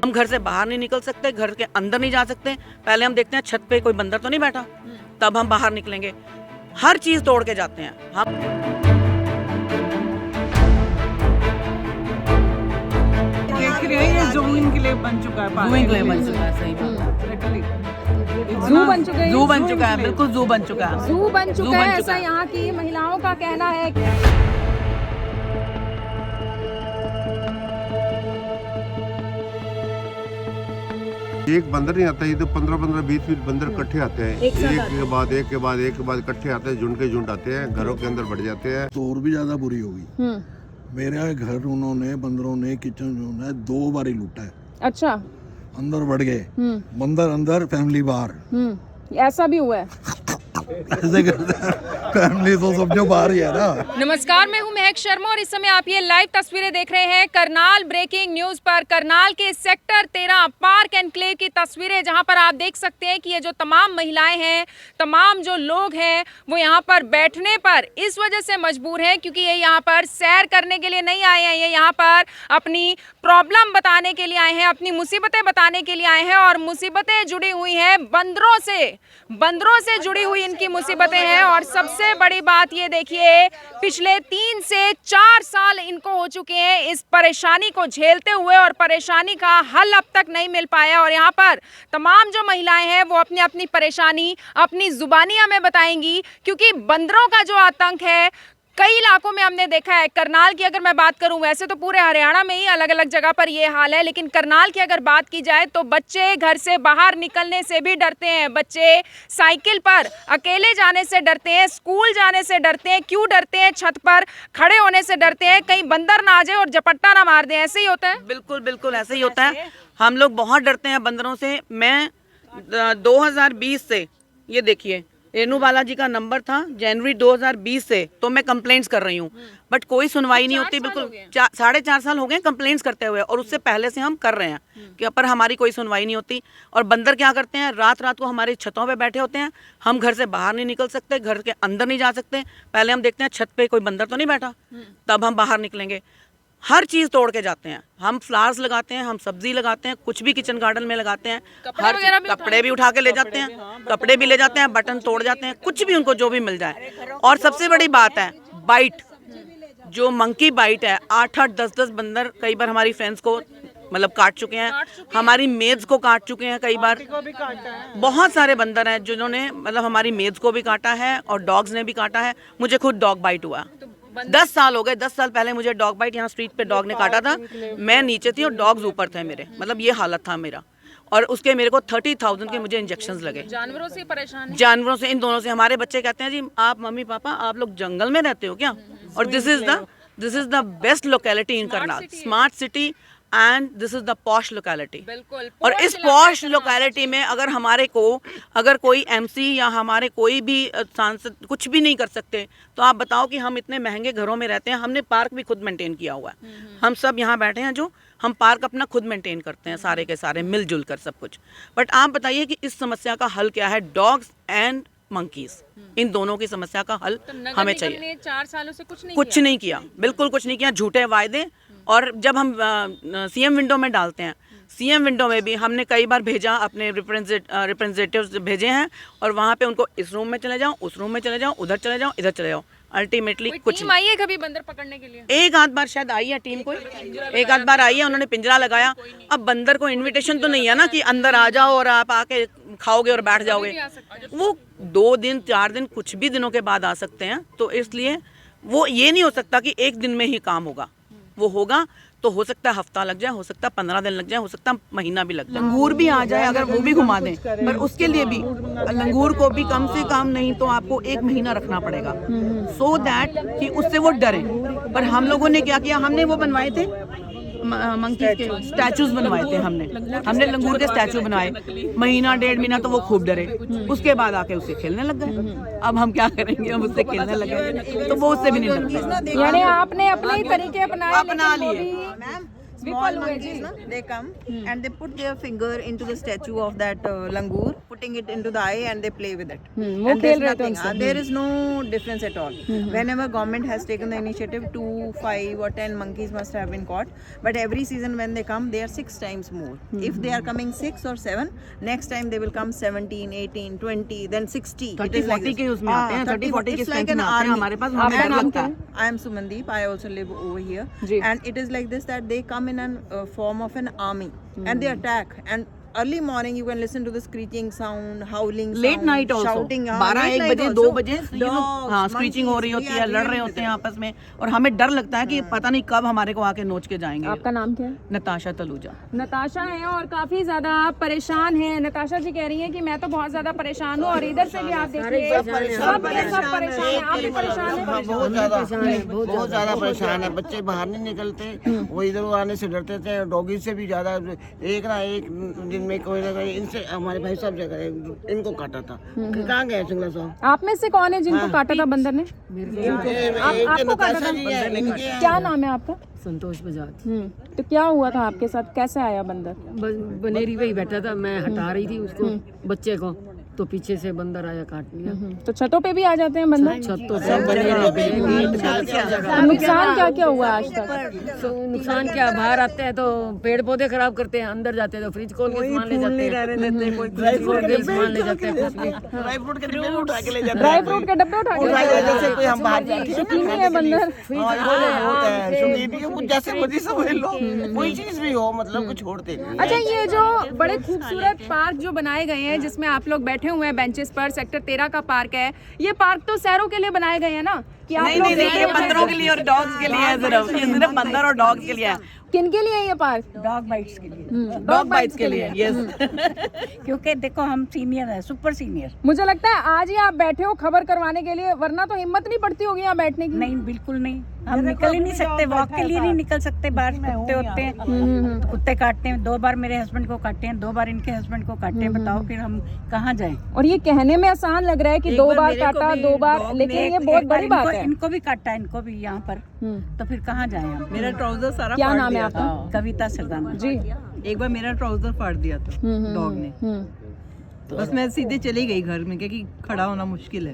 हम घर से बाहर नहीं निकल सकते, घर के अंदर नहीं जा सकते। पहले हम देखते हैं छत पे कोई बंदर तो नहीं बैठा, तब हम बाहर निकलेंगे। हर चीज तोड़ के जाते हैं हम। देख रहे हैं ये ज़ूइंग के लिए बन चुका है, ज़ूइंग के लिए बन चुका है, सही बात है। जू बन चुका है, ज़ू बन चुका है, बिल्कुल ज़ू बन चुका है। जू बन ज़ू चुका बन है, चुका ऐसा है। यहाँ की महिलाओं का कहना है। एक बंदर नहीं आता, ये तो 15-15, 20-20 बंदर इकट्ठे आते हैं, एक के बाद इकट्ठे आते हैं, झुंड के झुंड आते हैं, घरों के अंदर बढ़ जाते हैं। तो और भी ज्यादा बुरी होगी। मेरे घर उन्होंने बंदरों ने किचन जो है 2 बार ही लूटा है। अच्छा, अंदर बढ़ गए, बंदर अंदर फैमिली बाहर। ऐसा भी हुआ है। ऐसे करते हैं, फैमिली तो समझो बाहर ही है ना। नमस्कार, मैं हूं महक शर्मा और इस समय आप ये लाइव तस्वीरें देख रहे हैं करनाल ब्रेकिंग न्यूज पर। करनाल के सेक्टर 13 पार्क एनक्लेव की तस्वीरें, जहां पर आप देख सकते हैं कि ये जो तमाम महिलाएं हैं, तमाम जो लोग हैं, वो यहाँ पर बैठने पर इस वजह से मजबूर हैं क्योंकि ये यहाँ पर सैर करने के लिए नहीं आए हैं। ये यहाँ पर अपनी प्रॉब्लम बताने के लिए आए हैं, अपनी मुसीबतें बताने के लिए आए हैं और मुसीबतें जुड़ी हुई हैं बंदरों से जुड़ी हुई इनकी मुसीबतें हैं। और सबसे बड़ी बात ये देखिए, पिछले 3 से 4 साल इनको हो चुके हैं इस परेशानी को झेलते हुए और परेशानी का हल अब तक नहीं मिल पाया। और यहाँ पर तमाम जो महिलाएं हैं वो अपनी अपनी परेशानी अपनी जुबानी हमें बताएंगी, क्योंकि बंदरों का जो आतंक है कई इलाकों में हमने देखा है। करनाल की अगर मैं बात करूं, वैसे तो पूरे हरियाणा में ही अलग अलग जगह पर ये हाल है, लेकिन करनाल की अगर बात की जाए तो बच्चे घर से बाहर निकलने से भी डरते हैं। बच्चे साइकिल पर अकेले जाने से डरते हैं, स्कूल जाने से डरते हैं। क्यों डरते हैं? छत पर खड़े होने से डरते हैं, कहीं बंदर ना आ जाए और झपट्टा ना मार दे। ऐसे ही होता है। बिल्कुल बिल्कुल ऐसे ही होता है। हम लोग बहुत डरते हैं बंदरों से। मैं 2020 से, ये देखिए रेनू बालाजी का नंबर था जनवरी 2020 से, तो मैं कंप्लेंट्स कर रही हूँ, बट कोई सुनवाई नहीं होती। बिल्कुल 4.5 साल हो गए कंप्लेंट्स करते हुए, और उससे पहले से हम कर रहे हैं कि पर हमारी कोई सुनवाई नहीं होती। और बंदर क्या करते हैं, रात रात को हमारी छतों पे बैठे होते हैं। हम घर से बाहर नहीं निकल सकते, घर के अंदर नहीं जा सकते। पहले हम देखते हैं छत पे कोई बंदर तो नहीं बैठा, तब हम बाहर निकलेंगे। हर चीज तोड़ के जाते हैं। हम फ्लावर्स लगाते हैं, हम सब्जी लगाते हैं, कुछ भी किचन गार्डन में लगाते हैं। कपड़े भी उठा के ले जाते हैं, कपड़े भी ले जाते हैं, बटन तोड़ जाते हैं, कुछ भी उनको जो भी मिल जाए। और सबसे बड़ी बात है बाइट, जो मंकी बाइट है। 8-8, 10-10 बंदर कई बार हमारी फ्रेंड्स को मतलब काट चुके हैं, हमारी मेड्स को काट चुके हैं कई बार। बहुत सारे बंदर हैं जिन्होंने मतलब हमारी मेड्स को भी काटा है और डॉग्स ने भी काटा है। मुझे खुद डॉग बाइट हुआ, 10 साल हो गए। 10 साल पहले मुझे डॉग बाइट यहाँ स्ट्रीट पे डॉग ने काटा था। मैं नीचे थी और डॉग्स ऊपर थे मेरे, मतलब ये हालत था मेरा। और उसके मेरे को 30,000 के मुझे इंजेक्शंस लगे। जानवरों से परेशान, जानवरों से, इन दोनों से। हमारे बच्चे कहते हैं जी आप मम्मी पापा आप लोग जंगल में रहते हो क्या? और this is the best locality in Karnal, smart city, and this is the posh locality. और इस पॉश लोकेलिटी में अगर कोई एमसी या हमारे कोई भी सांसद कुछ भी नहीं कर सकते, तो आप बताओ कि हम इतने महंगे घरों में रहते हैं। हमने पार्क भी खुद मेंटेन किया हुआ है। हम सब यहाँ बैठे हैं जो हम पार्क अपना खुद मेंटेन करते हैं, सारे के सारे मिलजुल कर सब कुछ। बट आप बताइए कि इस समस्या का हल क्या है? डॉग्स एंड मंकीज, इन दोनों की समस्या का हल हमें चाहिए। 4 सालों से कुछ नहीं किया, बिल्कुल कुछ नहीं किया। झूठे वायदे। और जब हम सीएम विंडो में डालते हैं, सीएम विंडो में भी हमने कई बार भेजा, अपने रिप्रेजेंटेटिव्स भेजे हैं, और वहाँ पे उनको इस रूम में चले जाओ, उस रूम में चले जाओ, उधर चले जाओ, इधर चले जाओ। अल्टीमेटली कुछ टीम आई है कभी बंदर पकड़ने के लिए? एक आध बार शायद आई है टीम, कोई एक आध बार आई है, उन्होंने पिंजरा लगाया। अब बंदर को इनविटेशन तो नहीं है ना कि अंदर आ जाओ और आप आके खाओगे और बैठ जाओगे। वो 2 दिन 4 दिन कुछ भी दिनों के बाद आ सकते हैं। तो इसलिए वो ये नहीं हो सकता कि एक दिन में ही काम होगा। वो होगा तो हो सकता है हफ्ता लग जाए, हो सकता है 15 दिन लग जाए, हो सकता है महीना भी लग जाए। लंगूर भी आ जाए अगर वो भी घुमा दें, पर उसके लिए भी लंगूर को भी कम से कम नहीं तो आपको 1 महीना रखना पड़ेगा, सो दैट कि उससे वो डरे। पर हम लोगों ने क्या किया, हमने वो बनवाए थे मंकी के स्टैचूज बनवाए थे। हमने लंगूर के स्टैचू बनवाए। महीना 1.5 महीना तो वो खूब डरे, उसके बाद आके उससे खेलने लग गए। अब हम क्या करेंगे, हम उससे खेलने लग गए तो वो उससे भी नहीं लगता। यानी आपने अपने ही तरीके अपना लिए। small monkeys, no? They come and they put their finger into the statue of that langur, putting it into the eye, and they play with it. वो And there's खेल रहे थे nothing. There is no difference at all. Whenever government has taken the initiative, 2, 5 or 10 monkeys must have been caught. But every season when they come, they are 6 times more. If they are coming 6 or 7, next time they will come 17, 18, 20, then 60. 30-40 के उसमें आते हैं, 30-40 के It's like strength an में आते हैं army. हमारे पास, हमें डर लगता है। I am Sumandeep. I also live over here. जी. And it is like this that they come in a form of an army and they attack. And early morning you can listen to the screeching sound, howling sound, late night also shouting. 12-1 बजे 2 बजे Dogs, हाँ screeching हो रही होती है, लड़ रहे होते हैं आपस में, और हमें डर लगता है कि पता नहीं कब हमारे को आके नोच के जाएंगे। आपका नाम क्या है? नताशा तलूजा। नताशा है और काफी ज्यादा परेशान हैं। नताशा जी कह रही हैं कि मैं तो बहुत ज्यादा परेशान हूँ, और इधर से भी आप देखिए सब परेशान हैं। आप भी परेशान हैं? बहुत ज्यादा परेशान है। बच्चे बाहर नहीं निकलते, वो इधर आने से डरते थे। डॉगी से भी ज्यादा, एक ना एक दिन में कोई ना कोई इनसे, हमारे भाई साहब जगह इनको काटा था। कहाँ गए सिंगला साहब? आप में से कौन है जिनको काटा था बंदर ने? आपको काटा था? क्या नाम है आपका? संतोष बजाज। तो क्या हुआ था आपके साथ, कैसे आया बंदर? बनेरी पे ही बैठा था, मैं हटा रही थी उसको, बच्चे को, तो पीछे से बंदर आया काट लिया। तो छतों पे भी आ जाते हैं बंदर? छतों पे, बनेरी पे, नुकसान क्या क्या हुआ आज तक? तो नुकसान क्या, बाहर आते हैं तो पेड़ पौधे खराब करते हैं, अंदर जाते हैं तो फ्रिज खोल के सामान ले जाते हैं, फ्रिज खोल के सामान ले जाते हैं, कुछ भी ड्राई फ्रूट के डब्बे उठा के ले जाते ड्राई फ्रूट के डब्बे उठा के जैसे कोई हम बाहर जाते हैं शौकीनी है बंदर। वो जैसे मर्जी समझ लो, कोई चीज भी हो, मतलब कुछ छोड़ते नहीं। अच्छा, ये जो बड़े खूबसूरत पार्क जो बनाए गए हैं जिसमें आप लोग बैठे हुए हैं बेंचेस पर, सेक्टर 13 का पार्क है, ये पार्क तो शहरों के लिए बनाए गए हैं ना? कि आप नहीं लोग नहीं नहीं, ये बंदरों के लिए और डॉग्स के लिए है सिर्फ, ये सिर्फ बंदर और डॉग्स के लिए है। किन के लिए है ये पार्क? डॉग बाइट्स के लिए, डॉग बाइट्स के लिए, यस। क्योंकि देखो हम सीनियर है, सुपर सीनियर। मुझे लगता है आज ही आप बैठे हो खबर करवाने के लिए, वरना तो हिम्मत नहीं पड़ती होगी यहाँ बैठने की। नहीं, बिल्कुल नहीं, हम निकल ही नहीं सकते, वॉक के लिए नहीं निकल सकते। बाहर कुत्ते होते हैं, तो कुत्ते काटते हैं। 2 बार मेरे हस्बैंड को काटे हैं, 2 बार इनके हस्बैंड को काटे हैं। बताओ फिर हम कहाँ जाएं? और ये कहने में आसान लग रहा है कि 2 बार काटा, 2 बार, लेकिन ये बहुत बड़ी बात है। इनको भी काटा, इनको भी यहाँ पर, तो फिर कहाँ जाएं हम? मेरा ट्राउजर सारा क्या फाड़ नाम है दिया आपका? कविता सरदाना जी। एक बार मेरा ट्राउजर फाड़ दिया था डॉग ने, बस मैं सीधे चली गई घर में, क्योंकि खड़ा होना मुश्किल है।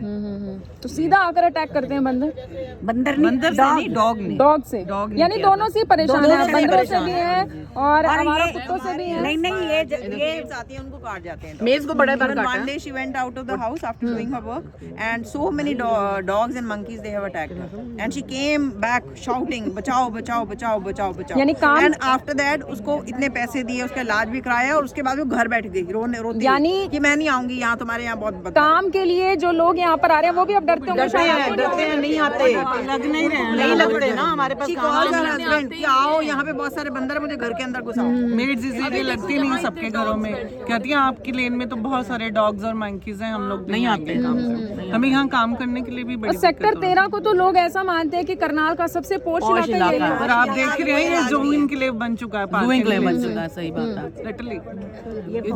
तो सीधा आकर अटैक करते हैं बंदर? बंदर नहीं, डॉग ने। डॉग से? डॉग ने यानी किया दोनों से परेशान है, बंदरों से भी है और और हमारा ये- कुत्तों से भी है। नहीं नहीं, ये आती है उनको काट जाते हैं। मेज को बड़ा बार Even काटा one day she went out of the house after doing her work, and so many dogs and monkeys they have attacked her, and she came back shouting, "बचाओ, बचाओ, बचाओ, बचाओ, बचाओ!" यानी काम- And after that उसको इतने पैसे दिए, उसका इलाज भी कराया, और उसके बाद वो घर बैठ गई रोती यानी- कि मैं नहीं आऊंगी यहाँ, तुम्हारे यहाँ बहुत बदबू। काम के लिए जो लोग यहाँ पर आ रहे हैं वो भी अब डरते होंगे शायद आपको। डरते हैं, नहीं आते, लग नहीं लगते ना हमारे पास। She calls her husband कि आओ, यहाँ पे बहुत सारे बंदर है, मुझे घर के अंदर घुसाओ। मेड्स इसीलिए लगती नहीं सबके घरों में, कहती हैं आपकी लेन में तो बहुत सारे डॉग्स और मंकीज हैं, हम लोग नहीं आते काम से। हमें यहाँ काम करने के लिए भी और बड़ी सेक्टर 13 को तो लोग ऐसा मानते हैं कि करनाल का सबसे पोश पॉश इलाका ये इलाका है। और आप देख रहे हैं ये जू इनके लिए बन चुका है, जू के लिए बन चुका है, सही बात है। लिटरली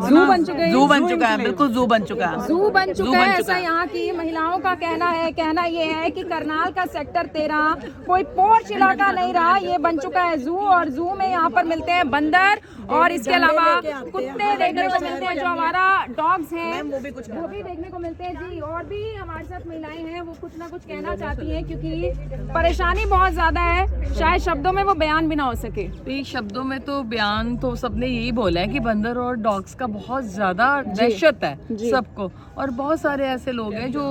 जू बन चुके हैं। जू बन चुका है, बिल्कुल जू बन चुका है। जू बन जू चुका बन है, चुका ऐसा है। यहाँ की महिलाओं का कहना है। कहना ये है कि करनाल का सेक्टर 13 कोई पोश इलाका नहीं रहा, ये बन चुका है जू। और जू में यहाँ पर मिलते हैं बंदर और इसके अलावा कुत्ते देखने को मिलते हैं, जो हमारा डॉग्स हैं वो भी देखने को मिलते हैं जी। और भी हमारे साथ महिलाएं हैं, वो कुछ ना कुछ कहना चाहती हैं, क्योंकि परेशानी बहुत ज्यादा है, शायद शब्दों में वो बयान भी ना हो सके। तो शब्दों में तो बयान तो सबने यही बोला है कि बंदर और डॉग्स का बहुत ज्यादा दहशत है सबको, और बहुत सारे ऐसे लोग हैं जो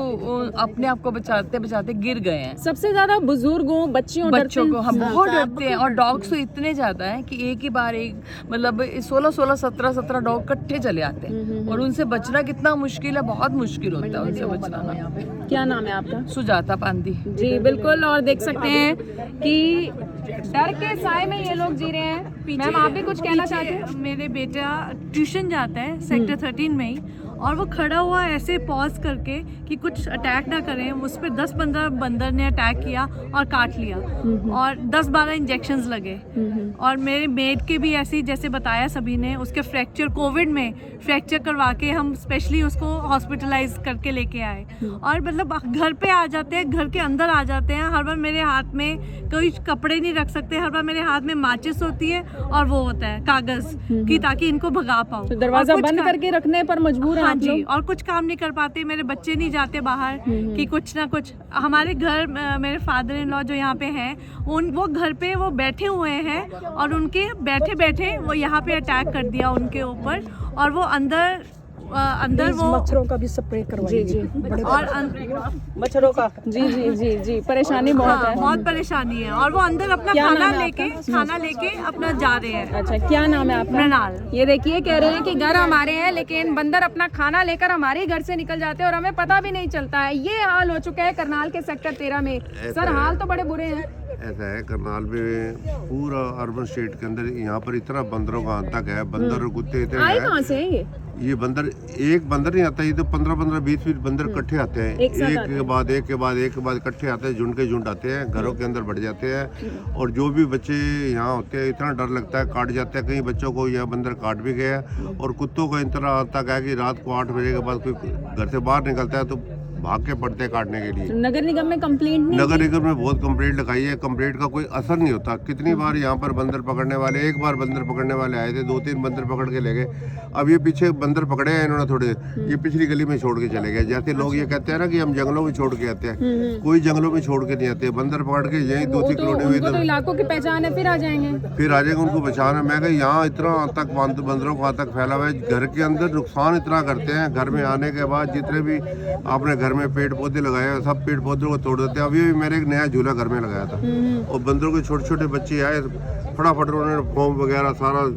अपने आप को बचाते बचाते गिर गए हैं। सबसे ज्यादा बुजुर्गों, बच्चों को हम बहुत डरते हैं, और डॉग्स तो इतने ज्यादा हैं कि एक ही बार मतलब 16-16, 17-17 डॉग इकट्ठे चले आते हैं, और उनसे बचना कितना मुश्किल है, बहुत मुश्किल होता है उनसे बचना ना। क्या नाम है आपका? सुजाता पांदी। जी बिल्कुल, और देख सकते हैं कि डर के साए में ये लोग जी रहे हैं। मैम आप भी कुछ कहना चाहते हैं? मेरे बेटा ट्यूशन जाता है सेक्टर 13 में ही, और वो खड़ा हुआ ऐसे पॉज करके कि कुछ अटैक ना करें, उस पर 10-15 बंदर ने अटैक किया और काट लिया और 10-12 इंजेक्शंस लगे। और मेरे मेड के भी ऐसे ही जैसे बताया सभी ने, उसके फ्रैक्चर कोविड में फ्रैक्चर करवा के हम स्पेशली उसको हॉस्पिटलाइज करके लेके आए। और मतलब घर पे आ जाते हैं, घर के अंदर आ जाते हैं। हर बार मेरे हाथ में कोई कपड़े नहीं रख सकते, हर बार मेरे हाथ में माचिस होती है और वो होता है कागज कि ताकि इनको भगा पाऊँ। तो दरवाजा बंद करके रखने पर मजबूर हैं हाँ आप जी, लोग? और कुछ काम नहीं कर पाते, मेरे बच्चे नहीं जाते बाहर कि कुछ ना कुछ। हमारे घर मेरे फादर इन लॉ जो यहाँ पे हैं, वो घर पे वो बैठे हुए हैं और उनके बैठे बैठे वो यहाँ पे अटैक कर दिया उनके ऊपर। और वो अंदर वो मच्छरों का भी स्प्रे करवाइए। जी और मच्छरों का जी परेशानी बहुत है। बहुत परेशानी है। और वो अंदर अपना क्या खाना नाम है लेके अपना जा रहे हैं। अच्छा, क्या नाम है आपका? मृणाल। ये देखिए, कह रहे हैं कि घर हमारे हैं लेकिन बंदर अपना खाना लेकर हमारे घर से निकल जाते हैं और हमें पता भी नहीं चलता है। ये हाल हो चुका है करनाल के सेक्टर 13 में। सर, हाल तो बड़े बुरे हैं। ऐसा है, करनाल में पूरा अर्बन स्टेट के अंदर यहाँ पर इतना बंदरों का आतंक है, बंदर और कुत्ते इतने आए हैं। कहाँ से हैं ये बंदर, एक बंदर नहीं आता, ये तो 15-15, 20-20 बंदर इकट्ठे आते हैं, एक के बाद इकट्ठे आते हैं, झुंड के झुंड आते हैं, घरों के अंदर बढ़ जाते हैं। और जो भी बच्चे यहाँ होते हैं, इतना डर लगता है, काट जाते हैं। कई बच्चों को यह बंदर काट भी गया। और कुत्तों का इतना आतंक है कि रात को 8 बजे के बाद कोई घर से बाहर निकलता है तो भाग के पड़ते हैं काटने के लिए। नगर निगम में कंप्लेंट नहीं? नगर निगम में बहुत कंप्लेंट लगाई है, कंप्लेंट का कोई असर नहीं होता। कितनी बार यहाँ पर बंदर पकड़ने वाले, एक बार बंदर पकड़ने वाले आए थे, 2-3 बंदर पकड़ के ले गए। अब ये पीछे बंदर पकड़े हैं इन्होंने थोड़े, ये पिछली गली में छोड़ के चले गए। जैसे लोग ये कहते हैं ना कि हम जंगलों में छोड़ के आते हैं, कोई जंगलों में छोड़ के नहीं आते। बंदर पकड़ के यही 2-3 किलोमीटर उनको तो इलाकों की पहचान है, फिर आ जाएंगे। फिर आ जाएगा, उनको बचाना। मैं कहा यहाँ इतना आतंक, बंदरों का आतंक फैला हुआ है, घर के अंदर नुकसान इतना करते हैं। घर में आने के बाद जितने भी आपने घर में पेड़ पौधे लगाए, सब पेड़ पौधों को तोड़ देते हैं। अभी भी मैंने एक नया झूला घर में लगाया था और बंदरों के छोटे छोटे बच्चे आए, फटाफट उन्होंने फॉर्म वगैरह सारा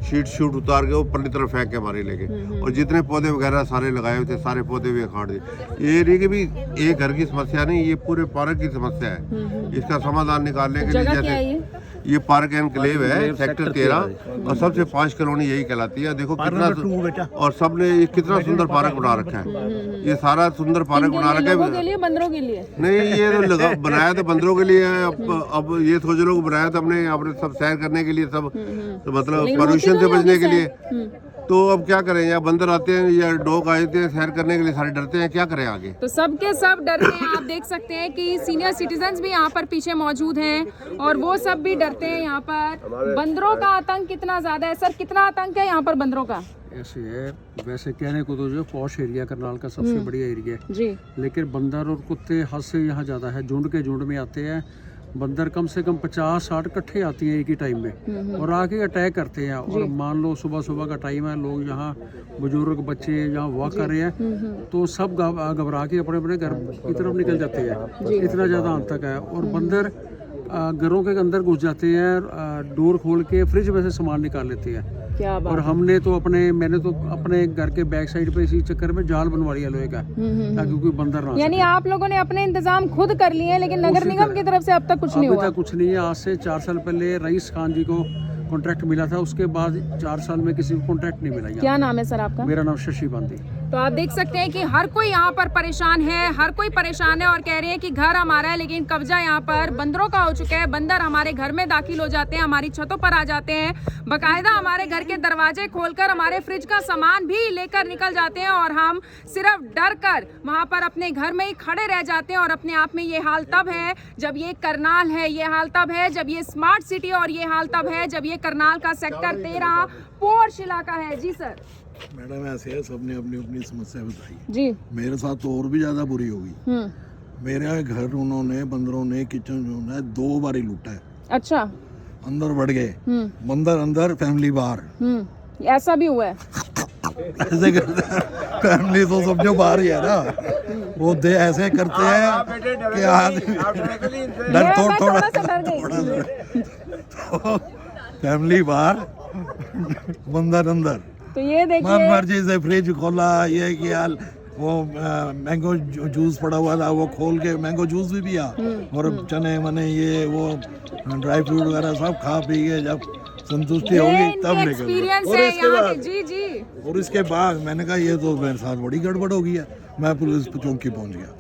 शीट उतार के ऊपर की तरफ फेंक के मारे लेके। और जितने पौधे वगैरह सारे लगाए हुए थे, सारे पौधे भी काट दिए। ये नहीं कि भी एक घर की समस्या नहीं, ये पूरे पार्क की समस्या है। इसका समाधान निकालने के लिए, जैसे ये पार्क एनक्लेव है सेक्टर 13 और सबसे 5 कॉलोनी यही कहलाती है। देखो कितना, और सबने कितना सुंदर पार्क बना रखा है। ये सारा सुंदर पार्क बना रखा है। लोगों के लिए, बंदरों के लिए नहीं, ये तो बनाया तो बंदरों के लिए है। अब ये सोच लोग बनाया तो अपने सब सैर करने के लिए, सब तो मतलब पॉल्यूशन से बचने के लिए। तो अब क्या करें, या बंदर आते हैं या डॉग आते हैं सैर करने के लिए, सारे डरते हैं, क्या करें आगे। तो सबके सब डरते हैं। आप देख सकते हैं कि सीनियर सिटीजन्स भी यहाँ पर पीछे मौजूद हैं और वो सब भी डरते हैं। यहाँ पर बंदरों का आतंक कितना ज्यादा है सर? कितना आतंक है यहाँ पर बंदरों का? ऐसे है, वैसे कहने को तो जो पॉश एरिया करनाल का सबसे बढ़िया एरिया है जी, लेकिन बंदर और कुत्ते हद से यहाँ ज़्यादा है। झुंड के झुंड में आते हैं बंदर, कम से कम 50-60 इकट्ठे आती हैं एक ही टाइम में और आके अटैक करते हैं। और मान लो सुबह का टाइम है, लोग यहाँ बुजुर्ग बच्चे यहाँ वॉक कर रहे हैं तो सब घबरा के अपने अपने घर की तरफ निकल जाते हैं। इतना ज़्यादा आतंक है। और बंदर घरों के अंदर घुस जाते हैं, डोर खोल के फ्रिज में से सामान निकाल लेते हैं। क्या बात। और मैंने तो अपने घर के बैक साइड पे इसी चक्कर में जाल बनवा लिया लोहे का, ताकि कोई बंदर ना। यानी आप लोगों ने अपने इंतजाम खुद कर लिए हैं, लेकिन नगर निगम की तरफ से अब तक कुछ नहीं हुआ? अभी तक कुछ नहीं है। आज से 4 साल पहले रईस खान जी को कॉन्ट्रैक्ट मिला था, उसके बाद 4 साल में किसी को कॉन्ट्रैक्ट नहीं मिला। क्या नाम है सर आपका? मेरा नाम शशि बांदी। तो आप देख सकते हैं कि हर कोई यहाँ पर परेशान है, हर कोई परेशान है और कह रहे हैं कि घर हमारा है लेकिन कब्जा यहाँ पर बंदरों का हो चुका है। बंदर हमारे घर में दाखिल हो जाते हैं, हमारी छतों पर आ जाते हैं, बकायदा हमारे घर के दरवाजे खोलकर हमारे फ्रिज का सामान भी लेकर निकल जाते हैं और हम सिर्फ डर कर वहाँ पर अपने घर में ही खड़े रह जाते हैं। और अपने आप में ये हाल तब है जब ये करनाल है, ये हाल तब है जब ये स्मार्ट सिटी, और ये हाल तब है जब ये करनाल का सेक्टर 13 पोर्श इलाका है। जी सर। मैडम ऐसे है, सबने अपनी अपनी समस्या बताई जी। मेरे साथ तो और भी ज्यादा बुरी होगी। मेरे घर उन्होंने बंदरों ने किचन जो है 2 बार ही लूटा है। अच्छा। अंदर बढ़ गए, बंदर अंदर फैमिली बाहर। ऐसा भी हुआ है? ऐसे करते हैं, फैमिली तो समझो बाहर ही है ना, वो दे ऐसे करते हैं कि आदमी डर थोड़ा फैमिली बाहर, बंदर अंदर। तो ये देखिए, मन मर्जी से फ्रिज खोला, ये किया, वो मैंगो जूस पड़ा हुआ था वो खोल के मैंगो जूस भी पिया और चने मने ये वो ड्राई फ्रूट वगैरह सब खा पी के जब संतुष्टि होगी तब निकल। एक्सपीरियंस और है इसके यहाँ बाद के। जी जी। और इसके बाद मैंने कहा ये तो मेरे साथ बड़ी गड़बड़ हो गई है, मैं पुलिस चौकी पहुंच गया।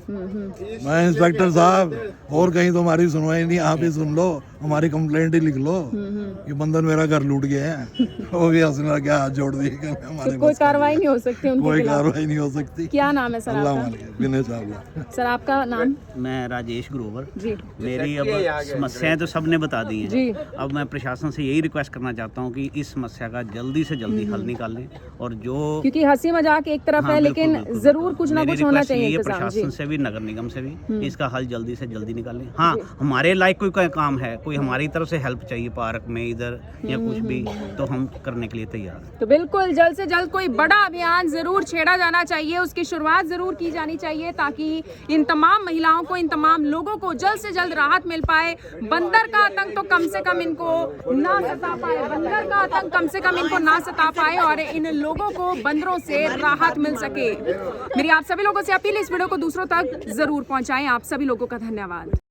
मैं इंस्पेक्टर साहब और कहीं तो हमारी सुनवाई नहीं, आप ही सुन लो, हमारी कंप्लेंट ही लिख लो कि बंदर मेरा घर लूट गया है। वो भी हंसने लगा, हाथ जोड़ दिए कि हमारे कोई कार्रवाई नहीं हो सकती उनके कोई खिलाफ। कार्रवाई नहीं हो सकती। क्या नाम है सर अल्लाह आपका? मालिक, विनय चावला। सर आपका नाम? मैं राजेश ग्रोवर। जी मेरी अब समस्याएं तो सबने बता दी जी। हैं। अब मैं प्रशासन से यही रिक्वेस्ट करना चाहता हूँ कि इस समस्या का जल्दी से जल्दी हल निकालें और जो क्योंकि हंसी मजाक एक तरफ हाँ, है, बिल्कुल, लेकिन बिल्कुल, जरूर बिल्कुल। कुछ ना मेरी कुछ होना रिक्वेस्ट चाहिए यही है इंतजाम। जी प्रशासन से भी, नगर निगम से भी, इसका हल जल्दी से जल्दी निकालें। हाँ, हमारे लायक कोई काम है, कोई हमारी तरफ से हेल्प चाहिए पार्क में इधर या कुछ भी, तो हम करने के लिए तैयार हैं। तो बिल्कुल जल्द से जल्द कोई बड़ा अभियान जरूर छेड़ा जाना चाहिए, उसकी शुरुआत जरूर की जानी चाहिए ताकि इन तमाम महिलाओं को, इन तमाम लोगों को जल्द से जल्द राहत मिल पाए। बंदर का आतंक तो कम से कम इनको ना सता पाए, बंदर का आतंक कम से कम इनको ना सता पाए और इन लोगों को बंदरों से राहत मिल सके। मेरी आप सभी लोगों से अपील, इस वीडियो को दूसरों तक जरूर पहुंचाएं। आप सभी लोगों का धन्यवाद।